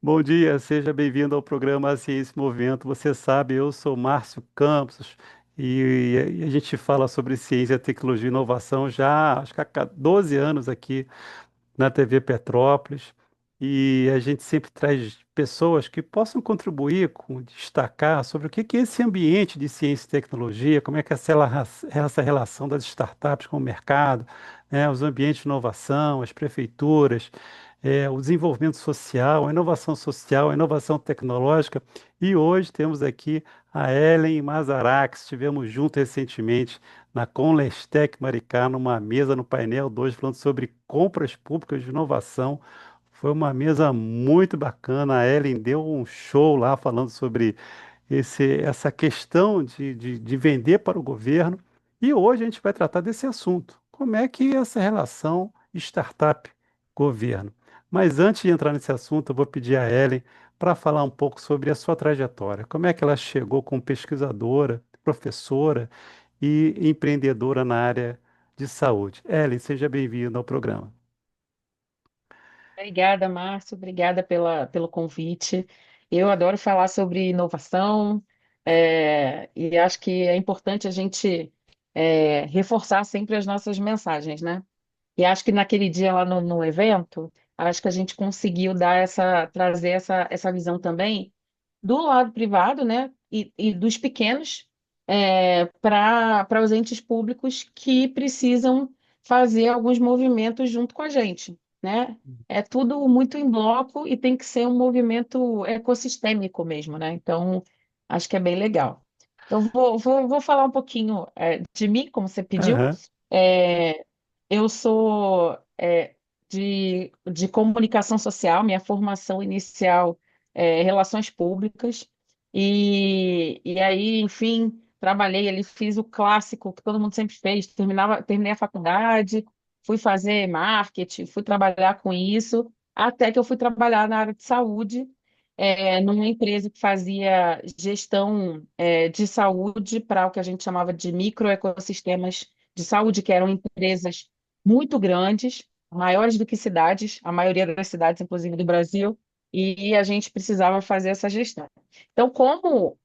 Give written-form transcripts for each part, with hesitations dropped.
Bom dia, seja bem-vindo ao programa Ciência em Movimento. Você sabe, eu sou Márcio Campos e a gente fala sobre ciência, tecnologia e inovação já acho que há 12 anos aqui na TV Petrópolis e a gente sempre traz pessoas que possam contribuir com destacar sobre o que é esse ambiente de ciência e tecnologia, como é que é essa relação das startups com o mercado, né, os ambientes de inovação, as prefeituras, o desenvolvimento social, a inovação tecnológica. E hoje temos aqui a Ellen Mazarax, estivemos juntos recentemente na Conlestec Maricá, numa mesa no painel 2 falando sobre compras públicas de inovação. Foi uma mesa muito bacana. A Ellen deu um show lá falando sobre essa questão de vender para o governo. E hoje a gente vai tratar desse assunto. Como é que é essa relação startup-governo? Mas antes de entrar nesse assunto, eu vou pedir a Ellen para falar um pouco sobre a sua trajetória. Como é que ela chegou como pesquisadora, professora e empreendedora na área de saúde. Ellen, seja bem-vinda ao programa. Obrigada, Márcio. Obrigada pelo convite. Eu adoro falar sobre inovação, e acho que é importante a gente reforçar sempre as nossas mensagens, né? E acho que naquele dia lá no evento, acho que a gente conseguiu trazer essa visão também do lado privado, né? E dos pequenos para os entes públicos que precisam fazer alguns movimentos junto com a gente, né? É tudo muito em bloco e tem que ser um movimento ecossistêmico mesmo, né? Então, acho que é bem legal. Então, vou falar um pouquinho de mim, como você pediu. Aham, É, eu sou de comunicação social, minha formação inicial é relações públicas, e aí, enfim, trabalhei ali, fiz o clássico que todo mundo sempre fez, terminei a faculdade, fui fazer marketing, fui trabalhar com isso, até que eu fui trabalhar na área de saúde, numa empresa que fazia gestão de saúde para o que a gente chamava de microecossistemas de saúde, que eram empresas muito grandes, maiores do que cidades, a maioria das cidades, inclusive do Brasil, e a gente precisava fazer essa gestão. Então, como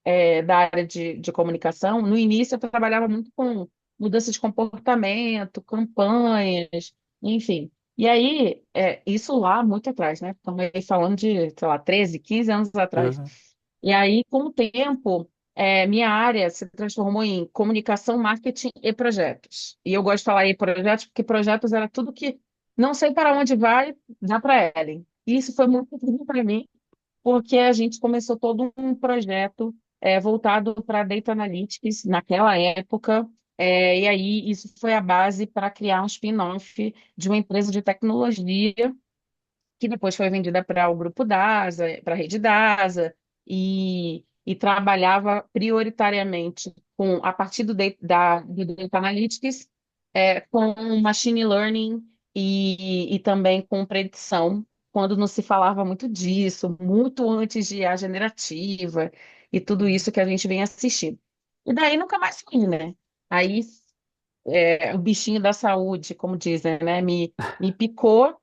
da área de comunicação, no início eu trabalhava muito com mudança de comportamento, campanhas, enfim. E aí, isso lá muito atrás, né? Estamos aí falando de, sei lá, 13, 15 anos atrás. aham. E aí, com o tempo, minha área se transformou em comunicação, marketing e projetos. E eu gosto de falar em projetos porque projetos era tudo que não sei para onde vai, dá para Ellen. E isso foi muito bom para mim, porque a gente começou todo um projeto voltado para Data Analytics naquela época. E aí, isso foi a base para criar um spin-off de uma empresa de tecnologia que depois foi vendida para o grupo DASA, para a rede DASA, e trabalhava prioritariamente a partir do Data Analytics, com Machine Learning e também com predição, quando não se falava muito disso, muito antes de IA generativa e tudo isso que a gente vem assistindo. E daí nunca mais fui, né? Aí o bichinho da saúde, como dizem, né? Me picou,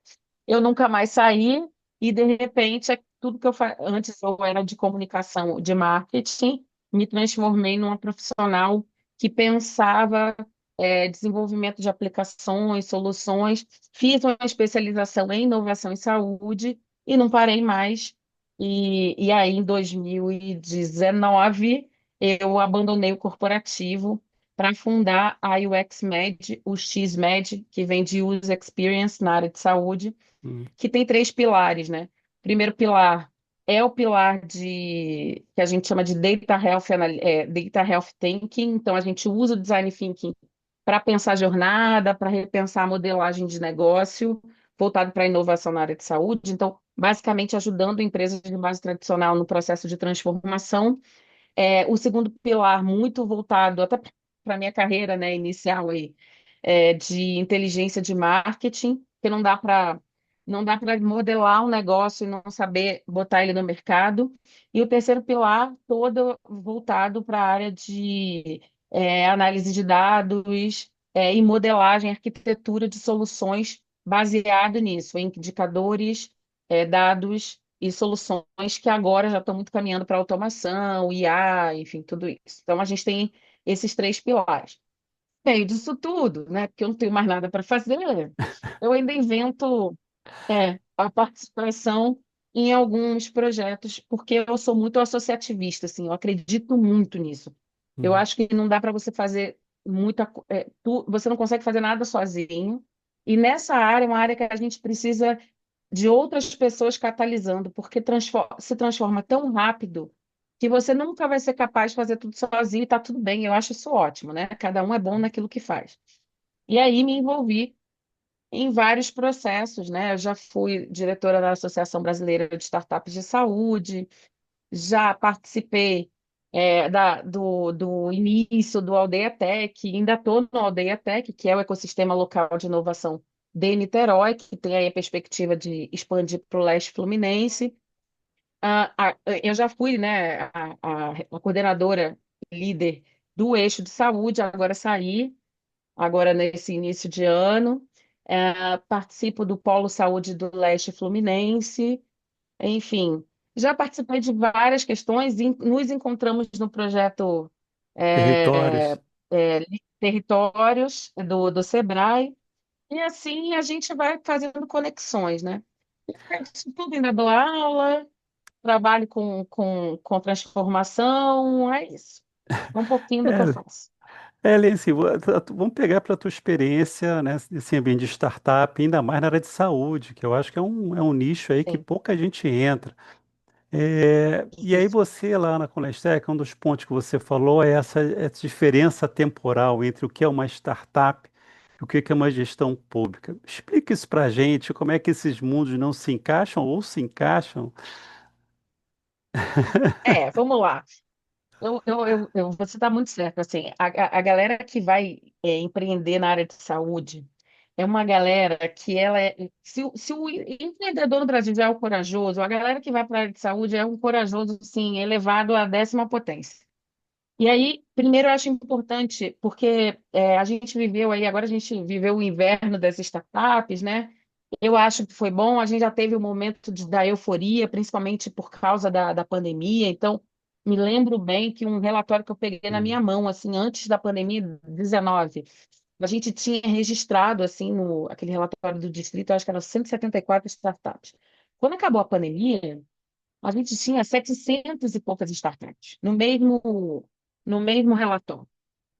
eu nunca mais saí, e de repente tudo que antes eu era de comunicação, de marketing, me transformei numa profissional que pensava desenvolvimento de aplicações, soluções, fiz uma especialização em inovação em saúde e não parei mais. E aí, em 2019, eu abandonei o corporativo para fundar a UXMed, o XMed, que vem de User Experience na área de saúde, Hum. que tem três pilares, né? O primeiro pilar é o pilar que a gente chama de Data Health Thinking. Então, a gente usa o Design Thinking para pensar jornada, para repensar a modelagem de negócio, voltado para a inovação na área de saúde. Então, basicamente, ajudando empresas de base tradicional no processo de transformação. O segundo pilar, muito voltado até para a minha carreira, né, inicial aí, de inteligência de marketing, que não dá para modelar um negócio e não saber botar ele no mercado. E o terceiro pilar, todo voltado para a área de análise de dados, e modelagem, arquitetura de soluções baseado nisso, em indicadores, dados e soluções que agora já estão muito caminhando para automação, IA, enfim, tudo isso. Então, a gente tem esses três pilares. Meio disso tudo, né? Porque eu não tenho mais nada para fazer, eu ainda invento a participação em alguns projetos, porque eu sou muito associativista, assim, eu acredito muito nisso. Eu Uhum. acho que não dá para você fazer você não consegue fazer nada sozinho. E nessa área, é uma área que a gente precisa de outras pessoas catalisando, porque se transforma tão rápido que você nunca vai ser capaz de fazer tudo sozinho e tá tudo bem. Eu acho isso ótimo, né? Cada um é bom naquilo que faz. E aí me envolvi em vários processos, né? Eu já fui diretora da Associação Brasileira de Startups de Saúde, já participei do início do Aldeia Tech, ainda estou no Aldeia Tech, que é o ecossistema local de inovação de Niterói, que tem aí a perspectiva de expandir para o leste fluminense. Eu já fui, né, a coordenadora líder do eixo de saúde, agora saí, agora nesse início de ano. Participo do Polo Saúde do Leste Fluminense, enfim, já participei de várias questões e nos encontramos no projeto é, Territórios. Territórios do Sebrae, e assim a gente vai fazendo conexões, né? Isso tudo ainda dou aula, trabalho com transformação, é isso. Um pouquinho do que eu É, faço. Ellen, assim, vamos pegar para a tua experiência, né, nesse ambiente de startup, ainda mais na área de saúde, que eu acho que é um nicho aí que Sim, pouca gente entra. E aí isso. você lá na Conestec, um dos pontos que você falou é essa diferença temporal entre o que é uma startup e o que é uma gestão pública. Explica isso para a gente, como é que esses mundos não se encaixam ou se encaixam. Vamos lá. Você está muito certo. Assim, a galera que vai empreender na área de saúde é uma galera que ela é. Se o empreendedor no Brasil já é o corajoso, a galera que vai para a área de saúde é um corajoso, sim, elevado à 10ª potência. E aí, primeiro, eu acho importante, porque a gente viveu aí, agora a gente viveu o inverno das startups, né? Eu acho que foi bom, a gente já teve o momento da euforia, principalmente por causa da pandemia. Então, me lembro bem que um relatório que eu peguei na Hum. minha mão, assim, antes da pandemia 19, a gente tinha registrado, assim, no aquele relatório do distrito, eu acho que eram 174 startups. Quando acabou a pandemia, a gente tinha 700 e poucas startups no mesmo relatório.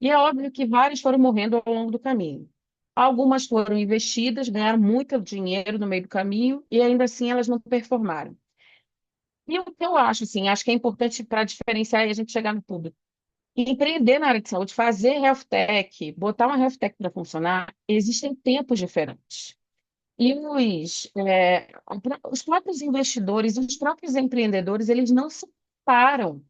E é óbvio que várias foram morrendo ao longo do caminho. Algumas foram investidas, ganharam muito dinheiro no meio do caminho e ainda assim elas não performaram. E o que eu acho, assim, acho que é importante para diferenciar e a gente chegar no público. Empreender na área de saúde, fazer health tech, botar uma health tech para funcionar, existem tempos diferentes. E os próprios investidores, os próprios empreendedores, eles não se param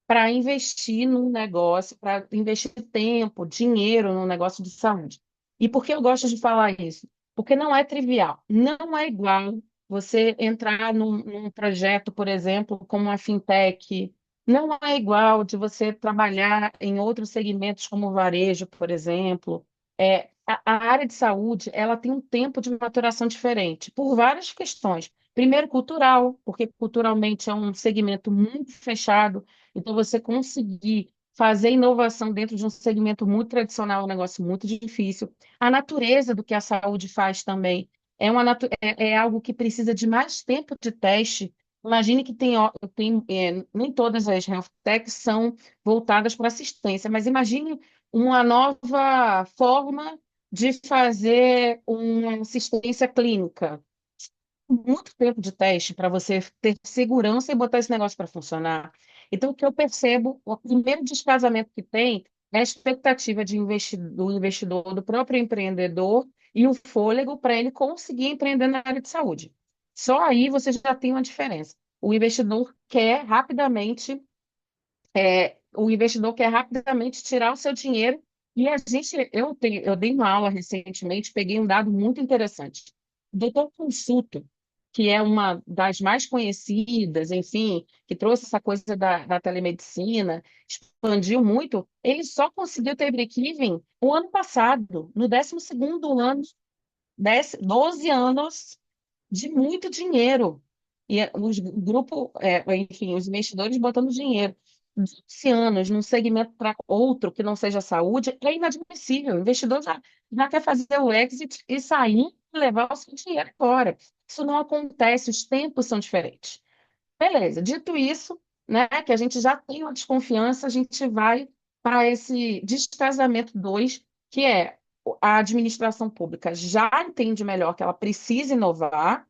para investir num negócio, para investir tempo, dinheiro num negócio de saúde. E por que eu gosto de falar isso? Porque não é trivial. Não é igual você entrar num projeto, por exemplo, como uma fintech. Não é igual de você trabalhar em outros segmentos, como o varejo, por exemplo. A área de saúde, ela tem um tempo de maturação diferente, por várias questões. Primeiro, cultural, porque culturalmente é um segmento muito fechado, então, você conseguir fazer inovação dentro de um segmento muito tradicional é um negócio muito difícil. A natureza do que a saúde faz também é algo que precisa de mais tempo de teste. Imagine que nem todas as health techs são voltadas para assistência, mas imagine uma nova forma de fazer uma assistência clínica. Muito tempo de teste para você ter segurança e botar esse negócio para funcionar. Então, o que eu percebo, o primeiro descasamento que tem é a expectativa do investidor, do próprio empreendedor e o fôlego para ele conseguir empreender na área de saúde. Só aí você já tem uma diferença. O investidor quer rapidamente tirar o seu dinheiro e eu dei uma aula recentemente, peguei um dado muito interessante. O Doutor Consulto, que é uma das mais conhecidas, enfim, que trouxe essa coisa da telemedicina, expandiu muito, ele só conseguiu ter break-even o ano passado, no 12º ano, 12 anos de muito dinheiro. os grupo, enfim, os investidores botando dinheiro 12 anos num segmento para outro que não seja saúde é inadmissível. O investidor já quer fazer o exit e sair e levar o seu dinheiro embora. Isso não acontece, os tempos são diferentes. Beleza, dito isso, né, que a gente já tem uma desconfiança, a gente vai para esse descasamento 2, que é a administração pública já entende melhor que ela precisa inovar,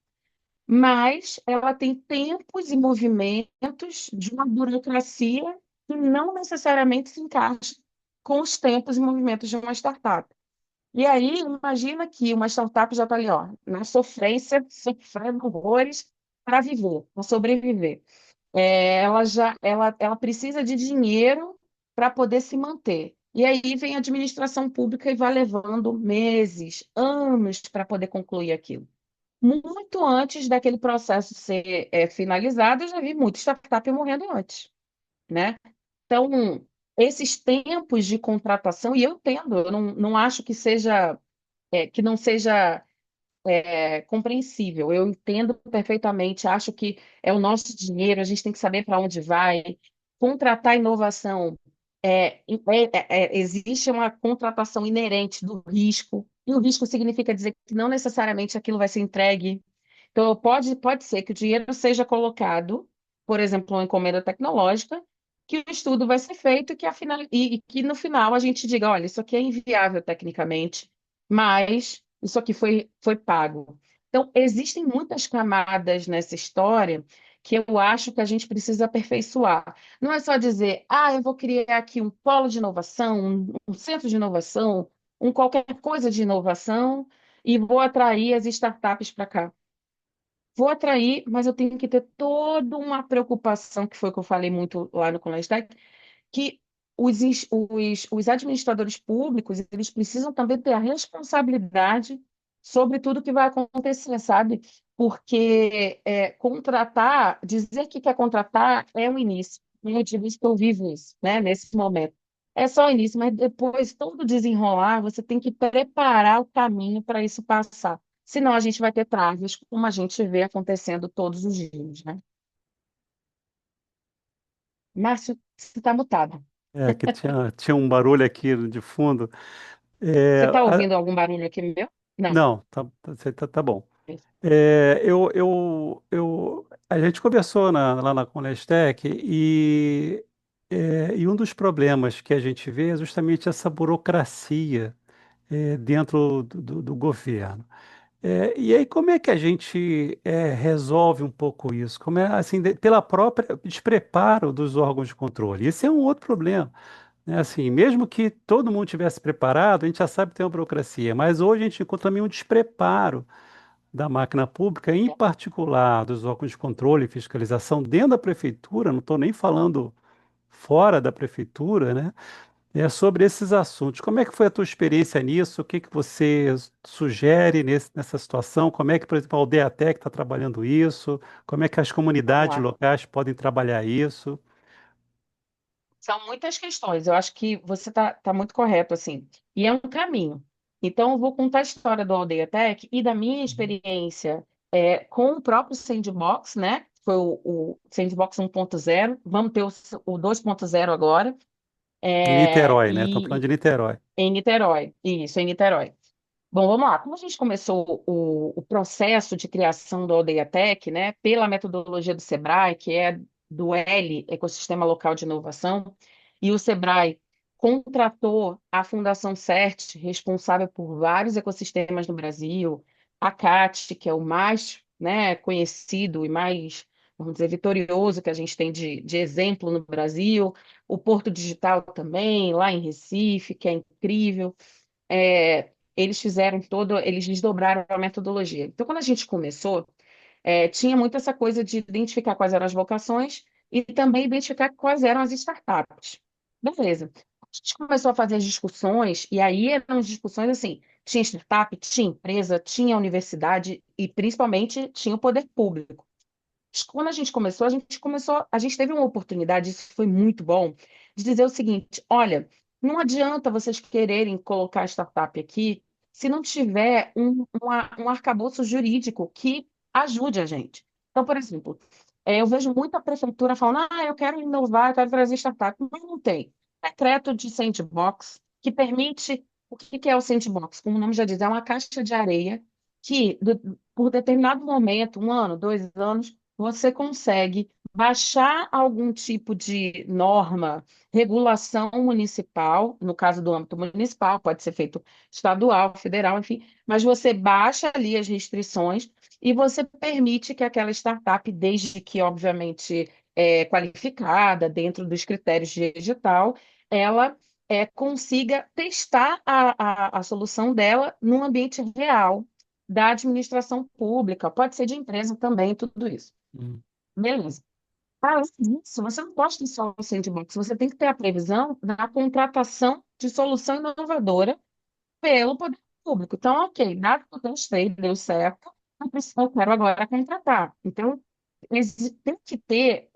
mas ela tem tempos e movimentos de uma burocracia que não necessariamente se encaixa com os tempos e movimentos de uma startup. E aí, imagina que uma startup já está ali, ó, na sofrência, sofrendo horrores para viver, para sobreviver. Ela precisa de dinheiro para poder se manter. E aí vem a administração pública e vai levando meses, anos para poder concluir aquilo. Muito antes daquele processo ser finalizado, eu já vi muita startup morrendo antes, né? Então, esses tempos de contratação, e eu entendo, eu não acho que não seja compreensível. Eu entendo perfeitamente, acho que é o nosso dinheiro, a gente tem que saber para onde vai. Contratar inovação, existe uma contratação inerente do risco, e o risco significa dizer que não necessariamente aquilo vai ser entregue. Então, pode ser que o dinheiro seja colocado, por exemplo, uma encomenda tecnológica, que o estudo vai ser feito e que no final a gente diga, olha, isso aqui é inviável tecnicamente, mas isso aqui foi pago. Então, existem muitas camadas nessa história que eu acho que a gente precisa aperfeiçoar. Não é só dizer, eu vou criar aqui um polo de inovação, um centro de inovação, qualquer coisa de inovação, e vou atrair as startups para cá. Vou atrair, mas eu tenho que ter toda uma preocupação, que foi o que eu falei muito lá no Colégio Tech, que os administradores públicos, eles precisam também ter a responsabilidade sobre tudo que vai acontecer, sabe? Porque contratar, dizer que quer contratar é o início. Eu digo isso que eu vivo isso, né, nesse momento. É só o início, mas depois, todo desenrolar, você tem que preparar o caminho para isso passar. Senão a gente vai ter traves, como a gente vê acontecendo todos os dias, né? Márcio, você está mutado. É, que tinha um barulho aqui de fundo. É, Você está ouvindo algum barulho aqui meu? Não. não, tá bom. A gente conversou lá na Conestec e um dos problemas que a gente vê é justamente essa burocracia dentro do governo. E aí, como é que a gente resolve um pouco isso? Como é, assim, pela própria despreparo dos órgãos de controle. Esse é um outro problema, né? Assim, mesmo que todo mundo tivesse preparado, a gente já sabe que tem uma burocracia, mas hoje a gente encontra também um despreparo da máquina pública, em particular dos órgãos de controle e fiscalização dentro da prefeitura, não estou nem falando fora da prefeitura, né? É sobre esses assuntos. Como é que foi a tua experiência nisso? O que que você sugere nessa situação? Como é que, por exemplo, a Aldeatec está trabalhando isso? Como é que as Vamos comunidades lá. locais podem trabalhar isso? São muitas questões. Eu acho que você tá muito correto, assim. E é um caminho. Então, eu vou contar a história do Aldeia Tech e da minha experiência com o próprio Sandbox, né? Foi o Sandbox 1.0. Vamos ter o 2.0 agora. Em Niterói, né? Estamos falando E de Niterói. em Niterói. Isso, em Niterói. Bom, vamos lá. Como a gente começou o processo de criação do Aldeia Tech, né, pela metodologia do Sebrae, que é do Ecossistema Local de Inovação, e o Sebrae contratou a Fundação CERT, responsável por vários ecossistemas no Brasil, a CAT, que é o mais, né, conhecido e mais, vamos dizer, vitorioso que a gente tem de exemplo no Brasil, o Porto Digital também, lá em Recife, que é incrível. Eles desdobraram a metodologia. Então, quando a gente começou, tinha muito essa coisa de identificar quais eram as vocações e também identificar quais eram as startups. Beleza. A gente começou a fazer as discussões, e aí eram discussões assim: tinha startup, tinha empresa, tinha universidade e principalmente tinha o poder público. Quando a gente teve uma oportunidade, isso foi muito bom, de dizer o seguinte: olha, não adianta vocês quererem colocar a startup aqui se não tiver um arcabouço jurídico que ajude a gente. Então, por exemplo, eu vejo muita prefeitura falando, eu quero inovar, eu quero trazer startup, mas não tem. Decreto de sandbox que permite, o que que é o sandbox? Como o nome já diz, é uma caixa de areia que, por determinado momento, um ano, 2 anos, você consegue baixar algum tipo de norma, regulação municipal, no caso do âmbito municipal, pode ser feito estadual, federal, enfim, mas você baixa ali as restrições e você permite que aquela startup, desde que, obviamente, qualificada, dentro dos critérios de edital, ela consiga testar a solução dela num ambiente real da administração pública, pode ser de empresa também, tudo isso. Hum, Beleza. Além disso, você não pode ter só o sandbox, você tem que ter a previsão da contratação de solução inovadora pelo poder público. Então, ok, dado que eu testei, deu certo, eu quero agora contratar. Então, tem que ter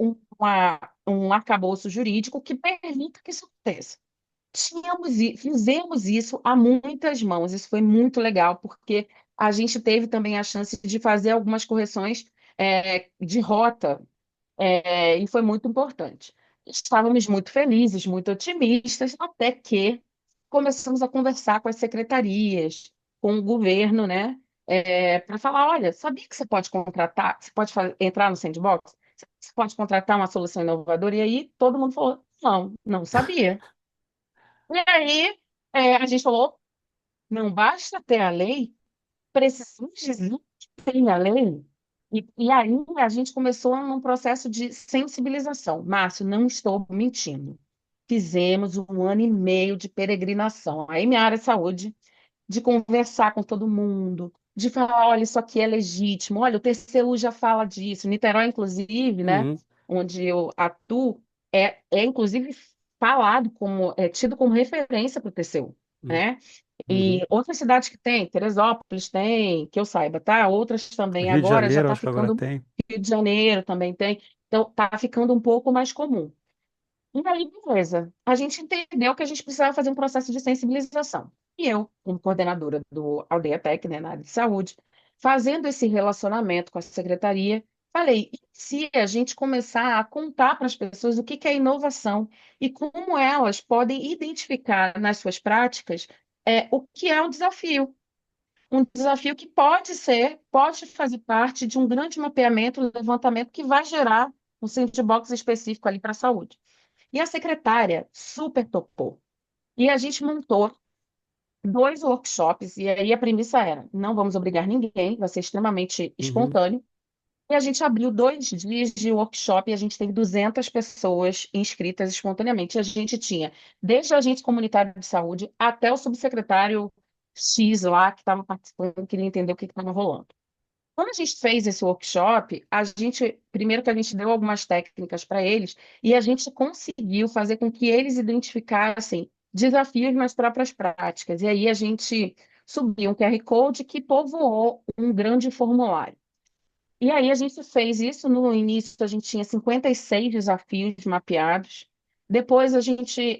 um arcabouço jurídico que permita que isso aconteça. Fizemos isso a muitas mãos, isso foi muito legal, porque a gente teve também a chance de fazer algumas correções de rota e foi muito importante. Estávamos muito felizes, muito otimistas, até que começamos a conversar com as secretarias, com o governo, né, para falar, olha, sabia que você pode contratar, você pode entrar no sandbox? Você pode contratar uma solução inovadora? E aí todo mundo falou, não, não sabia. E aí a gente falou, não basta ter a lei, precisamos dizer que tem a lei. E aí a gente começou num processo de sensibilização. Márcio, não estou mentindo. Fizemos 1 ano e meio de peregrinação. Aí minha área de saúde, de conversar com todo mundo, de falar, olha, isso aqui é legítimo, olha, o TCU já fala disso. Niterói, inclusive, né, uhum, onde eu atuo, é inclusive falado como, tido como referência para o TCU, uhum, né? E uhum. outras cidades que tem, Teresópolis tem, que eu saiba, tá? Outras também Rio de agora já Janeiro, está acho que agora ficando, tem. Rio de Janeiro também tem, então está ficando um pouco mais comum. E aí, beleza. A gente entendeu que a gente precisava fazer um processo de sensibilização. E eu, como coordenadora do Aldeia Tech, né, na área de saúde, fazendo esse relacionamento com a secretaria, falei, e se a gente começar a contar para as pessoas o que que é inovação e como elas podem identificar nas suas práticas o que é um desafio? Um desafio que pode fazer parte de um grande mapeamento, levantamento que vai gerar um sandbox específico ali para a saúde. E a secretária super topou. E a gente montou 2 workshops, e aí a premissa era: não vamos obrigar ninguém, vai ser extremamente Uhum, espontâneo. E a gente abriu 2 dias de workshop e a gente teve 200 pessoas inscritas espontaneamente. E a gente tinha desde o agente comunitário de saúde até o subsecretário X lá que estava participando, queria entender o que estava rolando. Quando a gente fez esse workshop, primeiro que a gente deu algumas técnicas para eles, e a gente conseguiu fazer com que eles identificassem desafios nas próprias práticas. E aí a gente subiu um QR Code que povoou um grande formulário. E aí a gente fez isso no início, a gente tinha 56 desafios mapeados. Depois a gente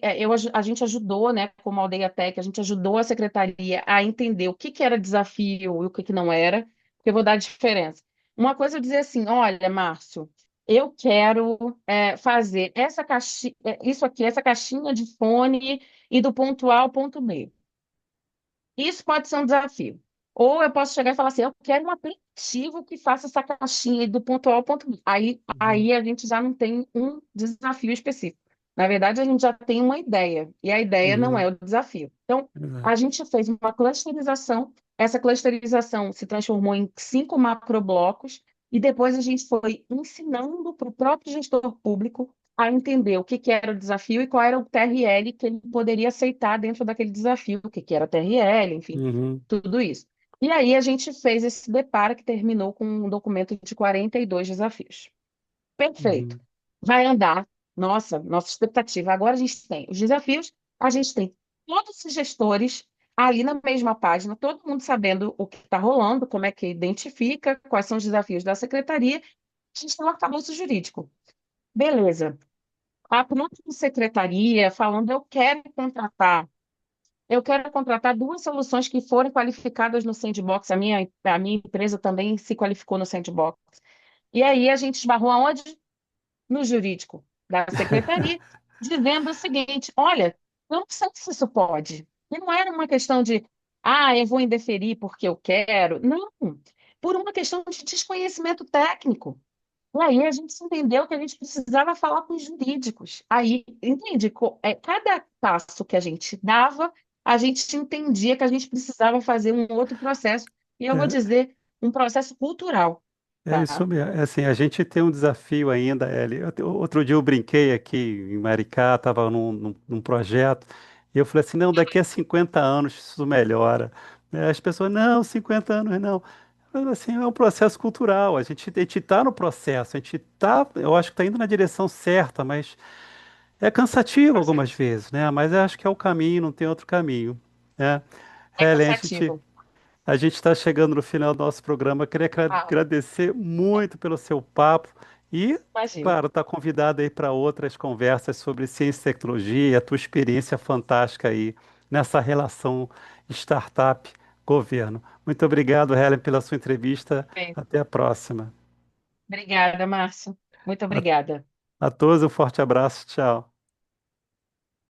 ajudou, né, como Aldeia Tech, a gente ajudou a secretaria a entender o que que era desafio e o que que não era, porque eu vou dar a diferença. Uma coisa é eu dizer assim, olha, Márcio, eu quero fazer isso aqui, essa caixinha de fone e do ponto A ao ponto B. Isso pode ser um desafio. Ou eu posso chegar e falar assim, eu quero um aplicativo que faça essa caixinha do ponto A ao ponto B. uhum, Aí a gente já não tem um desafio específico. Na verdade, a gente já tem uma ideia, e a ideia não é uhum, o desafio. Então, a exato. gente fez uma clusterização, essa clusterização se transformou em 5 macroblocos, e depois a gente foi ensinando para o próprio gestor público a entender o que que era o desafio e qual era o TRL que ele poderia aceitar dentro daquele desafio, o que que era TRL, enfim, Uhum, tudo isso. E aí a gente fez esse deparo que terminou com um documento de 42 desafios. Perfeito. uhum, Vai andar. Nossa expectativa. Agora a gente tem os desafios, a gente tem todos os gestores ali na mesma página, todo mundo sabendo o que está rolando, como é que identifica, quais são os desafios da secretaria. A gente tem um arcabouço jurídico. Beleza. A própria secretaria falando, eu quero contratar 2 soluções que forem qualificadas no Sandbox. A minha empresa também se qualificou no Sandbox. E aí a gente esbarrou aonde? No jurídico da secretaria, dizendo o seguinte: olha, eu não sei se isso pode. E não era uma questão de, eu vou indeferir porque eu quero. Não, por uma questão de desconhecimento técnico. E aí a gente entendeu que a gente precisava falar com os jurídicos. Aí, entende? Cada passo que a gente dava, a gente entendia que a gente precisava fazer um outro processo. E eu vou É, dizer, um processo cultural, é isso tá? mesmo. É assim, a gente tem um desafio ainda, Eli. Outro dia eu brinquei aqui em Maricá, estava num projeto, e eu falei assim, não, daqui a 50 anos isso melhora. As pessoas, não, 50 anos não. Mas, assim, é um processo cultural, a gente está no processo, a gente está, eu acho que está indo na direção certa, mas é cansativo algumas Processo. vezes, né? Mas eu acho que é o caminho, não tem outro caminho, né? É Helen, cansativo. a gente está chegando no final do nosso programa. Queria Ah, agradecer muito pelo seu papo e, imagina. claro, está convidado aí para outras conversas sobre ciência e tecnologia e a tua experiência fantástica aí nessa relação startup-governo. Muito obrigado, Helen, pela sua entrevista. Bem, Até a próxima. obrigada, Márcio. Muito A, obrigada. a todos um forte abraço. Tchau.